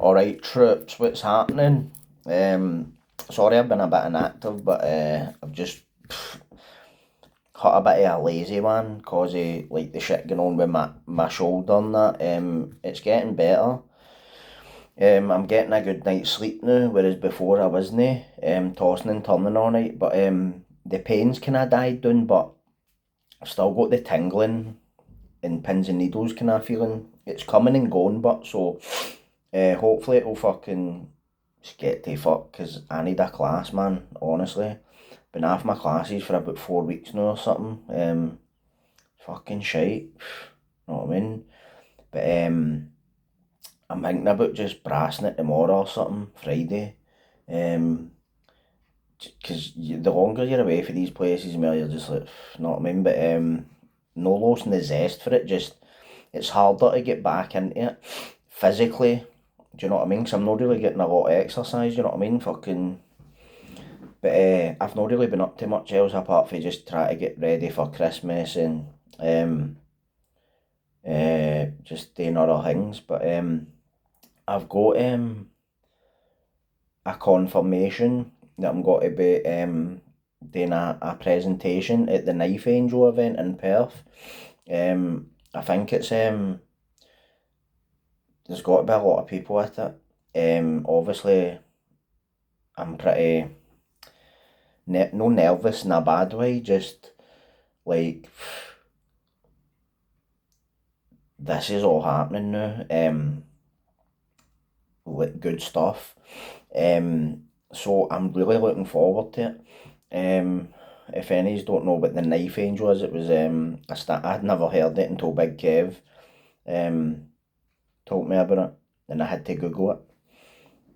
Alright, troops, what's happening? Sorry I've been a bit inactive, but I've just hit a bit of a lazy one cause of like the shit going on with my shoulder and that. It's getting better. I'm getting a good night's sleep now, whereas before I wasn't. Tossing and turning all night, but the pain's kinda died down, but I've still got the tingling and pins and needles kinda feeling. It's coming and going, but so hopefully it'll fucking get to fuck, cause I need a class, man, honestly. Been off my classes for about 4 weeks now or something. Fucking shite. Know what I mean? But I'm thinking about just brassing it tomorrow or something, Friday. Cause the longer you're away from these places, the more you're just like, know what I mean? But no losing the zest for it, just, it's harder to get back into it physically. Do you know what I mean? Cause I'm not really getting a lot of exercise, you know what I mean? Fucking, but I've not really been up to much else apart from just try to get ready for Christmas and just doing other things. But I've got a confirmation that I'm going to be doing a presentation at the Knife Angel event in Perth. I think it's there's got to be a lot of people at it. Obviously I'm pretty no nervous in a bad way, just like this is all happening now. Like good stuff. So I'm really looking forward to it. If any's don't know what the Knife Angel is, it was I'd never heard it until Big Kev told me about it, and I had to Google it.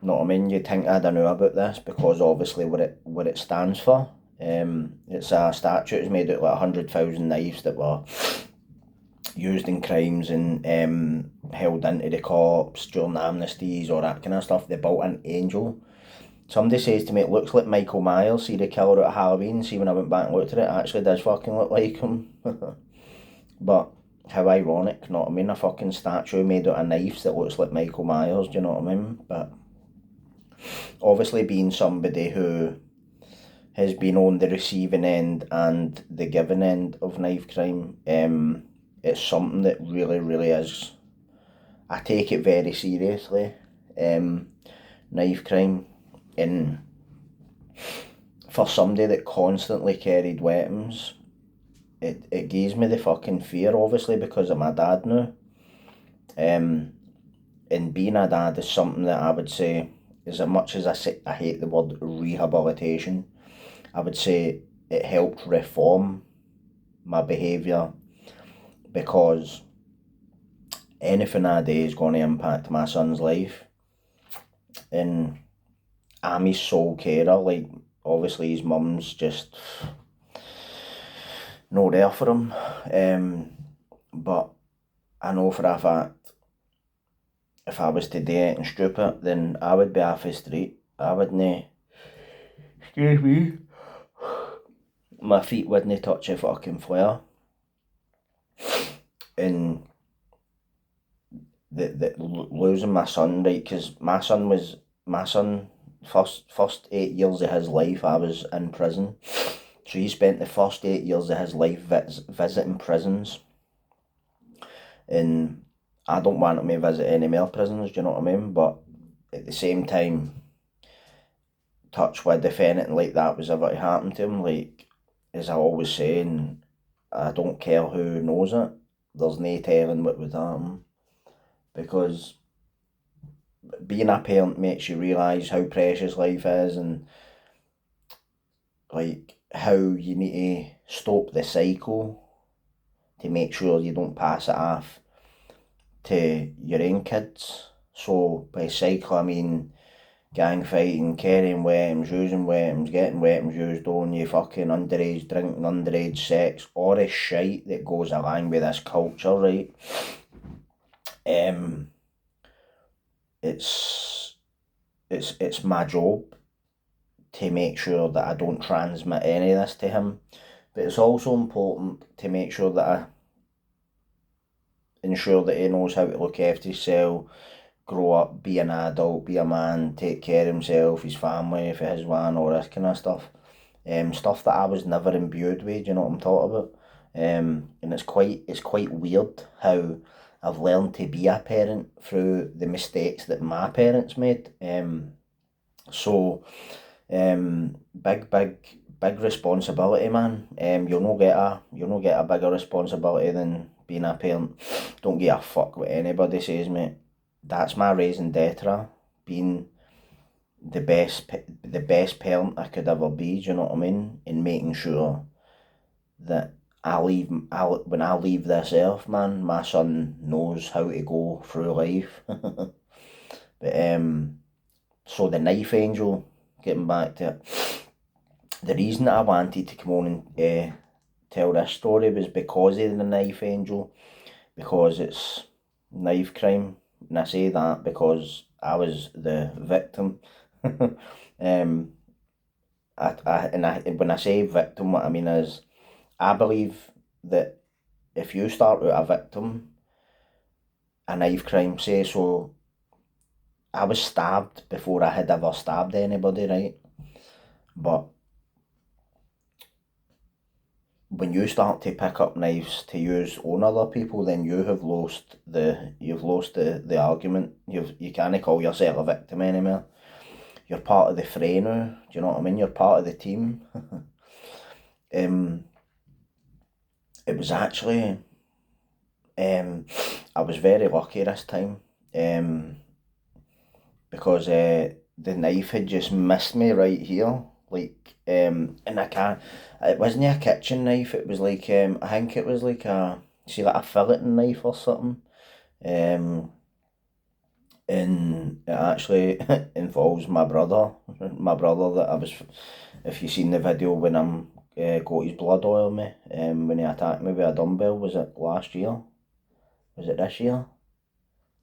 Know what I mean? You'd think I'd know about this because obviously what it stands for. It's a statue. It's made out of like 100,000 knives that were used in crimes and held into the cops during amnesties, all that kind of stuff. They built an angel. Somebody says to me, it looks like Michael Myers, see the killer at Halloween. See, when I went back and looked at it, it actually does fucking look like him. But how ironic, you know what I mean? A fucking statue made out of knives that looks like Michael Myers, do you know what I mean? But obviously being somebody who has been on the receiving end and the giving end of knife crime, it's something that really is, I take it very seriously, knife crime, and for somebody that constantly carried weapons, it gives me the fucking fear, obviously, because of my dad now. And being a dad is something that I would say, as much as I hate the word rehabilitation, I would say it helped reform my behaviour, because anything I do is going to impact my son's life, and I'm his sole carer. Like, obviously his mum's just no there for him, but I know for a fact if I was to do it and stoop it, then I would be off the street. I wouldn't, excuse me, my feet wouldn't touch a fucking flare. And losing my son, right, because my son, first 8 years of his life I was in prison. So he spent the first 8 years of his life visiting prisons, and I don't want him to visit any more prisons, do you know what I mean? But at the same time, touch wood, if anything like that was ever to happen to him, like, as I always say, and I don't care who knows it, there's no telling what would happen, because being a parent makes you realise how precious life is, and like how you need to stop the cycle to make sure you don't pass it off to your own kids. So by cycle I mean gang fighting, carrying weapons, using weapons, getting weapons used on you, fucking underage drinking, underage sex, all this shite that goes along with this culture, right? It's my job to make sure that I don't transmit any of this to him, but it's also important to make sure that I ensure that he knows how to look after himself, grow up, be an adult, be a man, take care of himself, his family, for his one, all this kind of stuff. Stuff that I was never imbued with, do you know what I'm talking about? And it's quite weird how I've learned to be a parent through the mistakes that my parents made. So big responsibility, man. You'll not get a bigger responsibility than being a parent. Don't give a fuck what anybody says, mate. That's my raising Detra, being the best parent I could ever be. Do you know what I mean? And making sure that when I leave this earth, man, my son knows how to go through life. But so the knife angel, getting back to it, the reason that I wanted to come on and tell this story was because of the knife angel, because it's knife crime, and I say that because I was the victim. um, when I say victim, what I mean is, I believe that if you start with a victim, a knife crime, say, so I was stabbed before I had ever stabbed anybody, right? But when you start to pick up knives to use on other people, then you've lost the argument. You can't call yourself a victim anymore. You're part of the fray now. Do you know what I mean? You're part of the team. It was actually I was very lucky this time. Because the knife had just missed me right here. Like, and I can't, it wasn't a kitchen knife, it was like, I think it was like see, like a filleting knife or something. And it actually involves my brother that I was, if you seen the video when I'm got his blood oil me, when he attacked me with a dumbbell, was it last year? Was it this year?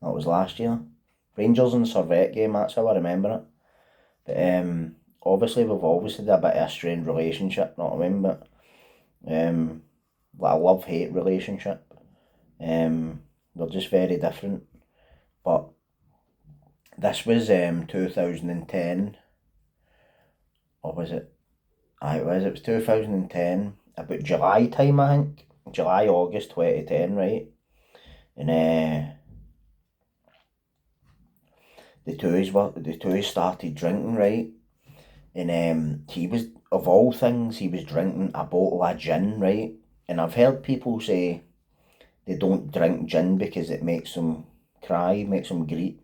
No, it was last year. Rangers and Servette game, that's how I remember it. But obviously we've always had a bit of a strained relationship, know what I mean? But like a love-hate relationship. We're just very different. But this was 2010, or was it? It was 2010, about July time, I think. July, August 2010, right? And the two started drinking, right? And he was, of all things, he was drinking a bottle of gin, right? And I've heard people say they don't drink gin because it makes them cry, makes them greet.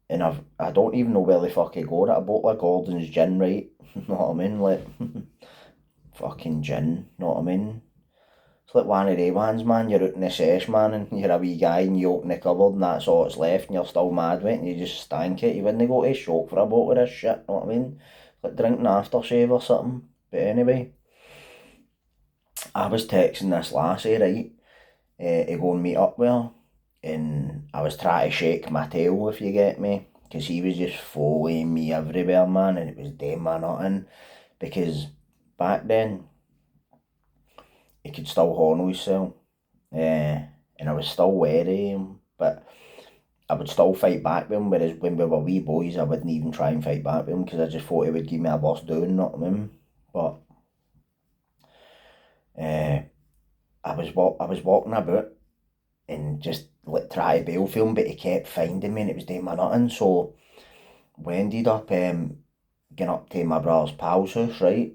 And I don't even know where the fuck he got it. A bottle of Gordon's gin, right? Know what I mean? Like, fucking gin, know what I mean? It's like one of the ones, man, you're out in the sesh, man, and you're a wee guy and you open the cupboard and that's all that's left and you're still mad with it and you just stank it. You wouldn't go to a shop for a bottle of this shit, know what I mean? Like drinking aftershave or something. But anyway, I was texting this lassie, right, to go and meet up with her, and I was trying to shake my tail, if you get me, because he was just following me everywhere, man, and it was damn my nothing, because back then, he could still handle himself, and I was still wary of him, but I would still fight back with him, whereas when we were wee boys, I wouldn't even try and fight back with him, because I just thought he would give me a worse doing, not him, but uh, I was walking about, and just like try to bail for him, but he kept finding me and it was doing my nothing. So we ended up getting up to my brother's pal's house, right?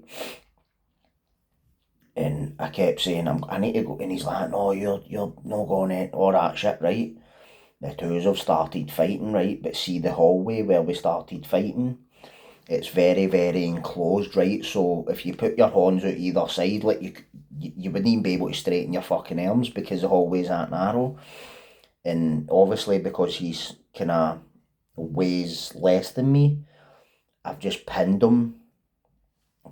And I kept saying, I need to go, and he's like, no, you're not going in, all that shit, right? The twos have started fighting, right? But see the hallway where we started fighting, it's very, very enclosed, right? So if you put your hands out either side, like you wouldn't even be able to straighten your fucking arms because the hallways aren't narrow. And obviously because he's kind of weighs less than me, I've just pinned him,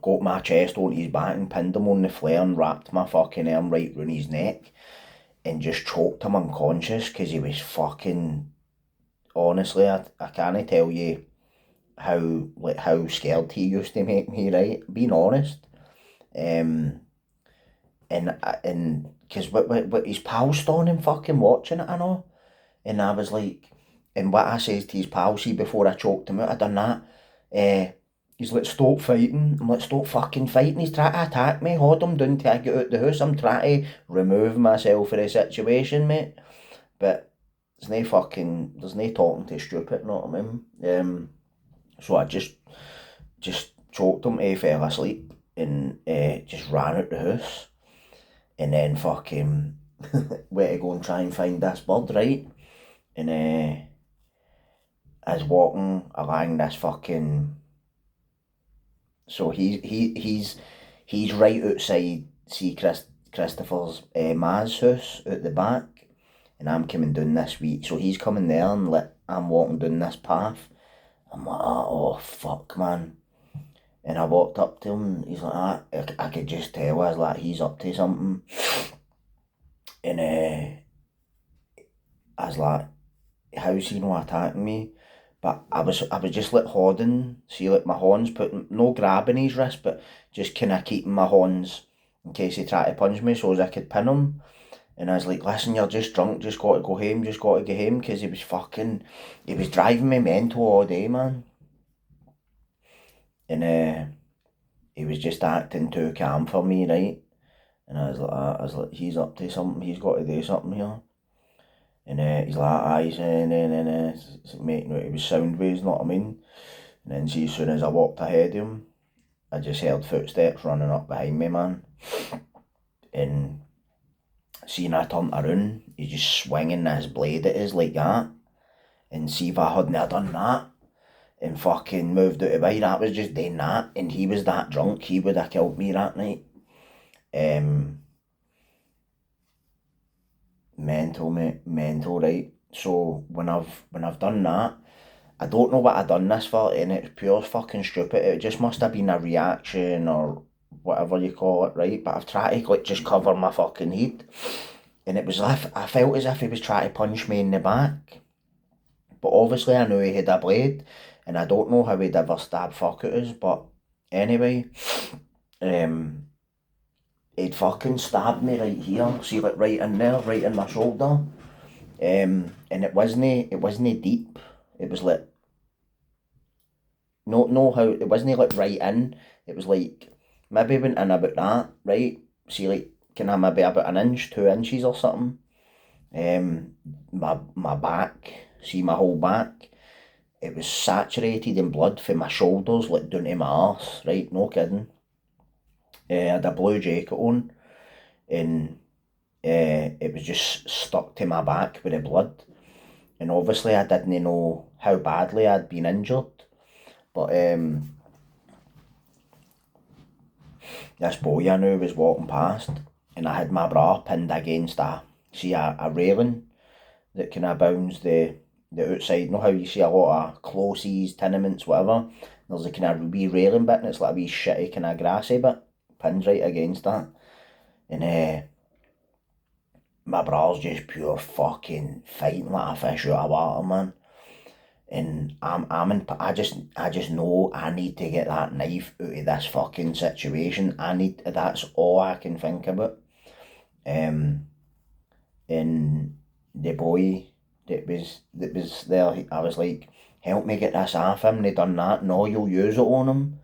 got my chest onto his back and pinned him on the flare and wrapped my fucking arm right round his neck and just choked him unconscious because he was fucking, honestly, I can't tell you how scared he used to make me, right? Being honest. Um, and because what his pals stood and fucking watching it, I know. And I was like, And what I says to his pal, see, before I choked him out, I done that. He's like, stop fighting. I'm like, stop fucking fighting. He's trying to attack me. Hold him down till I get out the house. I'm trying to remove myself from the situation, mate. But there's no talking to stupid, know what I mean? So I just choked him, he fell asleep, and just ran out the house. And then fucking went to go and try and find this bird, right? And I was walking along this fucking. So he's right outside Christopher's Ma's house out the back, and I'm coming down this week. So he's coming there, and I'm walking down this path. I'm like, oh fuck, man. And I walked up to him, and he's like, I could just tell, I was like, he's up to something. And I was like, how's he not attacking me? But I was just like holding, see, like my hands, putting, no grabbing his wrist, but just kind of keeping my hands in case he tried to punch me so as I could pin him. And I was like, listen, you're just drunk, just got to go home, just got to get home, because he was driving me mental all day, man. And he was just acting too calm for me, right? And I was like, he's up to something, he's got to do something here. And he's like, aye, making it was sound waves, know what I mean? And then see, as soon as I walked ahead of him, I just heard footsteps running up behind me, man. And seeing I turned around, he's just swinging his blade at us like that. And see if I hadn't done that and fucking moved out of the way, that was just doing that. And he was that drunk, he would have killed me that night. Mental, mate, mental, right? So when I've done that, I don't know what I done this for, and it's pure fucking stupid. It just must have been a reaction or whatever you call it, right? But I've tried to like just cover my fucking head, and it was like I felt as if he was trying to punch me in the back. But obviously I knew he had a blade, and I don't know how he'd ever stab fuck at us. But anyway, he'd fucking stabbed me right here, see, like right in there, right in my shoulder. And it wasn't deep. It was like no how it wasn't like right in. It was like maybe went in about that, right? See, like can I maybe about an inch, 2 inches or something. My back, see my whole back, it was saturated in blood from my shoulders like down to my arse, right? No kidding. I had a blue jacket on, and it was just stuck to my back with the blood. And obviously I didn't know how badly I'd been injured. But this boy I knew was walking past, and I had my bra pinned against a railing that kind of bounds the outside. You know how you see a lot of closes, tenements, whatever? There's a kind of wee railing bit, and it's like a wee shitty kind of grassy bit, pinned right against that. And my bra's just pure fucking fighting like a fish out of water, man. And I just know I need to get that knife out of this fucking situation. That's all I can think about. And the boy that was there, I was like, help me get this off him, and he done that. No, you'll use it on him.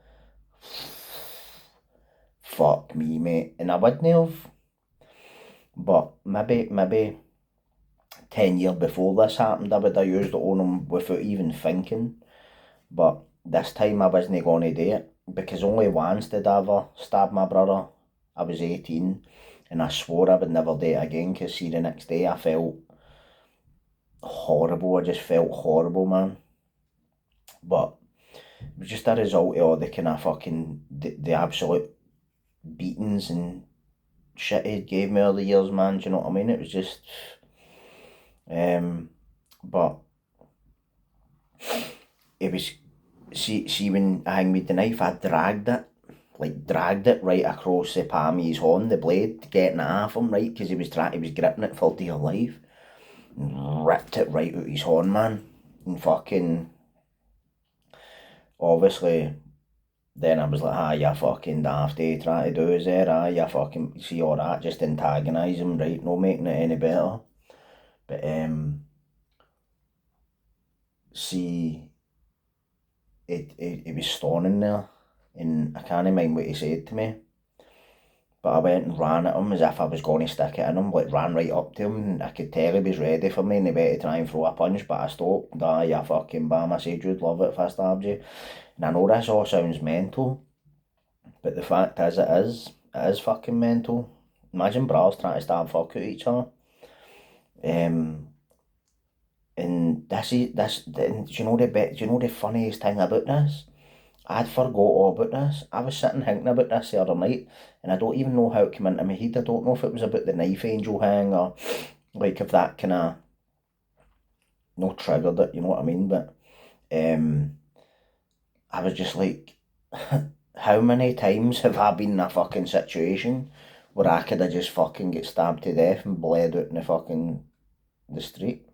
Fuck me, mate. And I wouldn't have, but maybe 10 years before this happened, I would have used it on him without even thinking. But this time I wasn't going to do it, because only once did I ever stab my brother. I was 18, and I swore I would never do it again, because see, the next day I felt horrible. I just felt horrible, man. But it was just a result of all the kind of fucking, the absolute beatings and shit he gave me over the years, man. Do you know what I mean? It was just, but it was, see when I hung with the knife, I dragged it right across the palm of his hand, the blade, getting it off him, right, because he was gripping it for dear life, and ripped it right out his hand, man, and fucking, obviously, then I was like, you fucking daft, trying to do is there, you fucking, see all that, just antagonise him, right, no making it any better. But see, he was standing there, and I can't mind what he said to me, but I went and ran at him as if I was going to stick it in him, like ran right up to him, and I could tell he was ready for me, and he went to try and throw a punch, but I stopped. You fucking bam, I said you'd love it if I stabbed you. And I know this all sounds mental, but the fact is, it is fucking mental. Imagine bras trying to stab fuck at each other. And do you know the funniest thing about this? I'd forgot all about this. I was sitting thinking about this the other night, and I don't even know how it came into my head. I don't know if it was about the knife angel thing, or like if that kind of no triggered it, you know what I mean? But I was just like, how many times have I been in a fucking situation where I could have just fucking get stabbed to death and bled out in the street?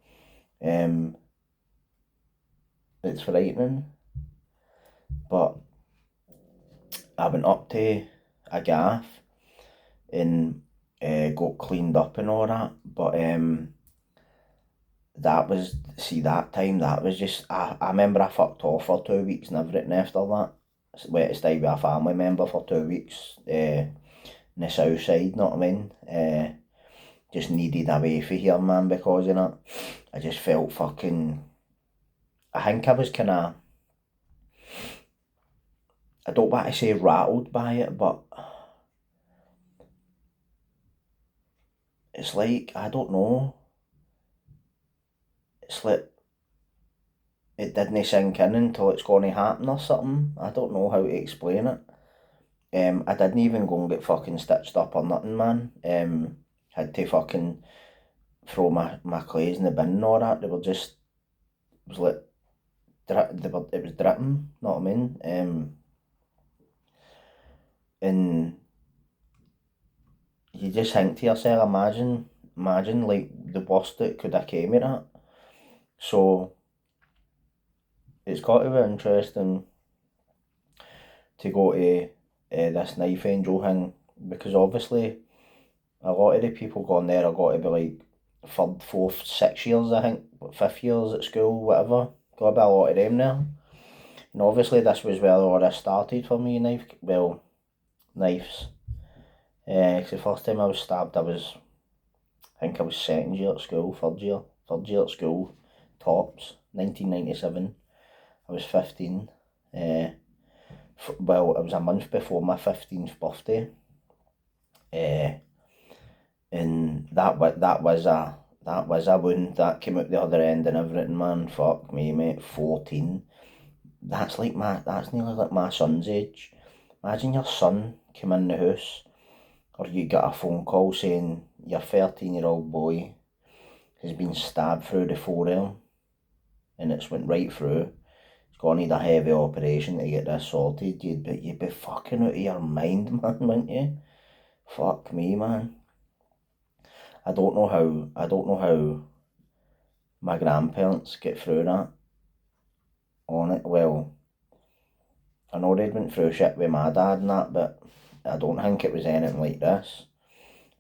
It's frightening. But I went up to a gaff and got cleaned up and all that. But that time, that was just, I remember I fucked off for 2 weeks and everything after that. Went to stay with a family member for 2 weeks in the south side, know what I mean? Just needed away from here, man, because of that. I just felt fucking, I think I was kind of, I don't want to say rattled by it, but it's like, I don't know, it's like, it didn't sink in until it's going to happen or something. I don't know how to explain it. I didn't even go and get fucking stitched up or nothing, man. Had to fucking throw my clothes in the bin and all that. They were just, it was like, it was dripping, know what I mean? And you just think to yourself, imagine like the worst that could have came of that. So it's got to be interesting to go to this knife angel thing, because obviously a lot of the people going there are got to be like third, fourth, 6 years, I think, 5 years at school, whatever. Got to be a lot of them there. And obviously this was where all this started for me, knives. 'Cause the first time I was stabbed, I think I was second year at school, third year at school, tops, 1997. I was 15. Well, it was a month before my 15th birthday. And that was a wound that came out the other end and everything, man. Fuck me, mate. 14. That's nearly like my son's age. Imagine your son came in the house, or you get a phone call saying your 13-year-old boy has been stabbed through the forearm, and it's went right through. He's gonna need a heavy operation to get this sorted. You'd be fucking out of your mind, man, wouldn't you? Fuck me, man. I don't know how my grandparents get through that on it. Well, I know they'd went through shit with my dad and that, but I don't think it was anything like this.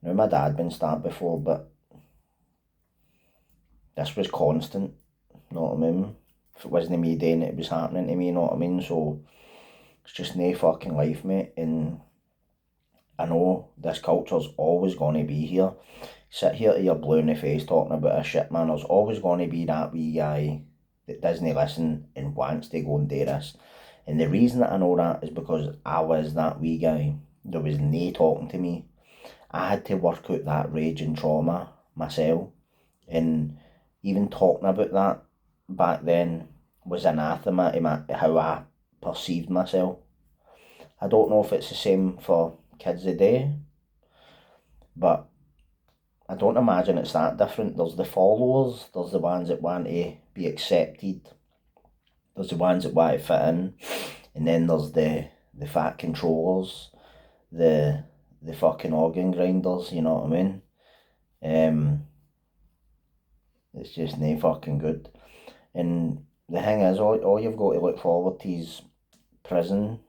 Now my dad been stabbed before, but this was constant, know what I mean? If it wasn't me doing it, it was happening to me, know what I mean? So it's just no fucking life, mate. And I know this culture's always going to be here. Sit here to your blue in the face talking about a shit, man. There's always going to be that wee guy that doesn't listen and wants to go and do this. And the reason that I know that is because I was that wee guy. There was nae talking to me. I had to work out that rage and trauma myself. And even talking about that back then was anathema to how I perceived myself. I don't know if it's the same for kids today, but I don't imagine it's that different. There's the followers, there's the ones that want to be accepted, there's the ones that want to fit in, and then there's the fat controllers, the fucking organ grinders, you know what I mean? It's just no fucking good. And the thing is, all you've got to look forward to is prison,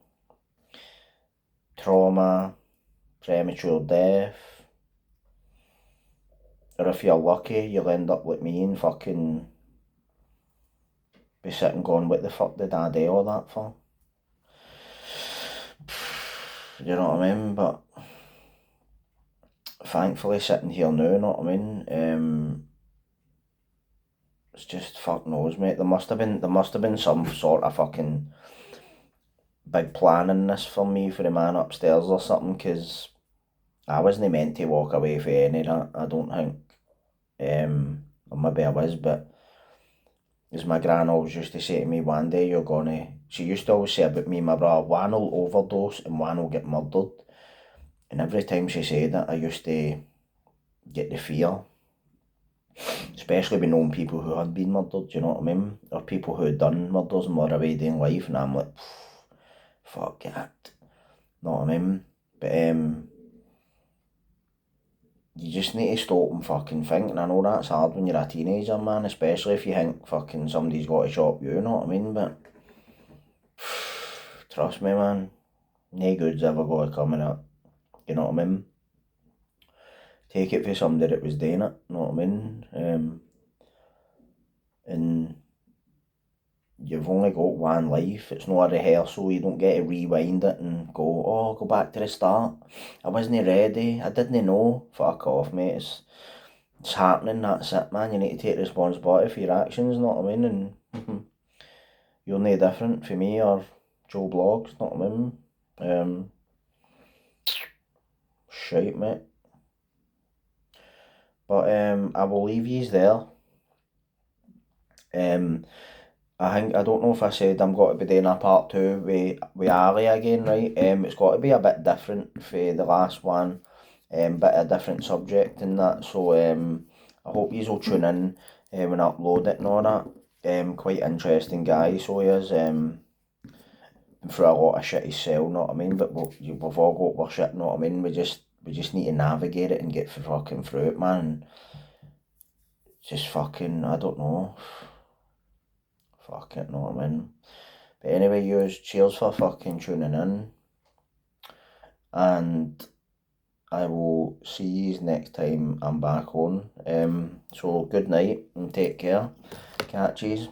trauma, premature death, or if you're lucky, you'll end up like me and fucking be sitting going, what the fuck did I do all that for? You know what I mean? But thankfully sitting here now, you know what I mean? It's just fuck knows, mate. There must have been some sort of fucking big plan in this for me for the man upstairs or something, because I wasn't meant to walk away for any of that, I don't think. Or maybe I was, but as my gran always used to say to me, one day you're gonna, she used to always say about me and my brother, one will overdose and one will get murdered. And every time she said that, I used to get the fear. Especially with knowing people who had been murdered, do you know what I mean? Or people who had done murders and were away in life, and I'm like, fuck it. Know what I mean? But you just need to stop and fucking think, and I know that's hard when you're a teenager, man, especially if you think fucking somebody's got to shop you, know what I mean? But trust me, man, no good's ever going to come in it, you know what I mean? Take it for somebody that was doing it, know what I mean? And you've only got one life, it's not a rehearsal, you don't get to rewind it and go, oh, go back to the start, I wasn't ready, I didn't know. Fuck off, mate, it's happening, that's it, man. You need to take responsibility for your actions, know what I mean? And you're no different for me or Joe Blogs, know what I mean? Shite, mate. But I will leave yous there. I don't know if I said I'm going to be doing a part 2 with Ali again, right? It's got to be a bit different for the last one, bit of a different subject and that. So I hope yous will tune in when I upload it and all that. Quite interesting guy, so he is. Been through a lot of shit himself, know what I mean? But we've all got our shit, know what I mean? We just need to navigate it and get fucking through it, man. Just fucking, I don't know. Fuck it, know what I mean? But anyway, yous, cheers for fucking tuning in. And I will see yous next time I'm back on. So good night and take care. Catch yous.